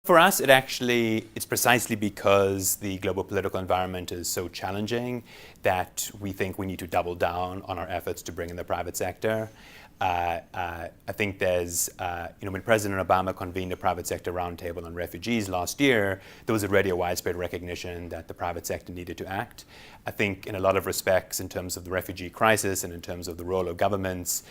For us, it's precisely because the global political environment is so challenging that we think we need to double down on our efforts to bring in the private sector. I think when President Obama convened a private sector roundtable on refugees last year, there was already a widespread recognition that the private sector needed to act. I think in a lot of respects, in terms of the refugee crisis and in terms of the role of governments,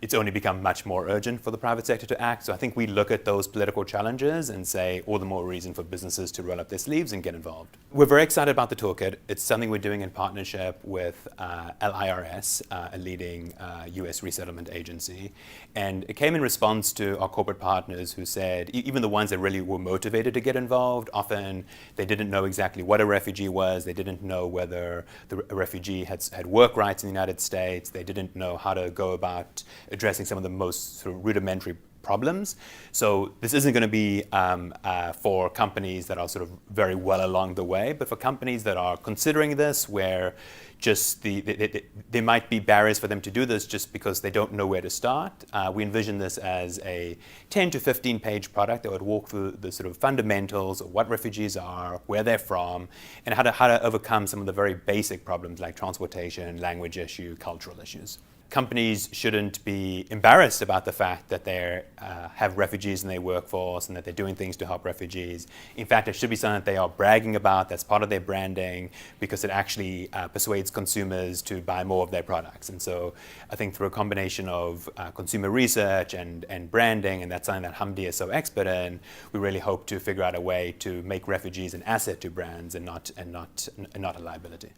it's only become much more urgent for the private sector to act. So I think we look at those political challenges and say, all the more reason for businesses to roll up their sleeves and get involved. We're very excited about the toolkit. It's something we're doing in partnership with LIRS, a leading US resettlement agency. And it came in response to our corporate partners who said, even the ones that really were motivated to get involved, often they didn't know exactly what a refugee was. They didn't know whether a refugee had work rights in the United States. They didn't know how to go about addressing some of the most sort of rudimentary problems. So this isn't going to be for companies that are sort of very well along the way, but for companies that are considering this, where just there might be barriers for them to do this just because they don't know where to start. We envision this as a 10 to 15 page product that would walk through the sort of fundamentals of what refugees are, where they're from, and how to overcome some of the very basic problems like transportation, language issue, cultural issues. Companies shouldn't be embarrassed about the fact that they have refugees in their workforce and that they're doing things to help refugees. In fact, it should be something that they are bragging about, that's part of their branding, because it actually persuades consumers to buy more of their products. And so I think through a combination of consumer research and branding, and that's something that Hamdi is so expert in, we really hope to figure out a way to make refugees an asset to brands and not a liability.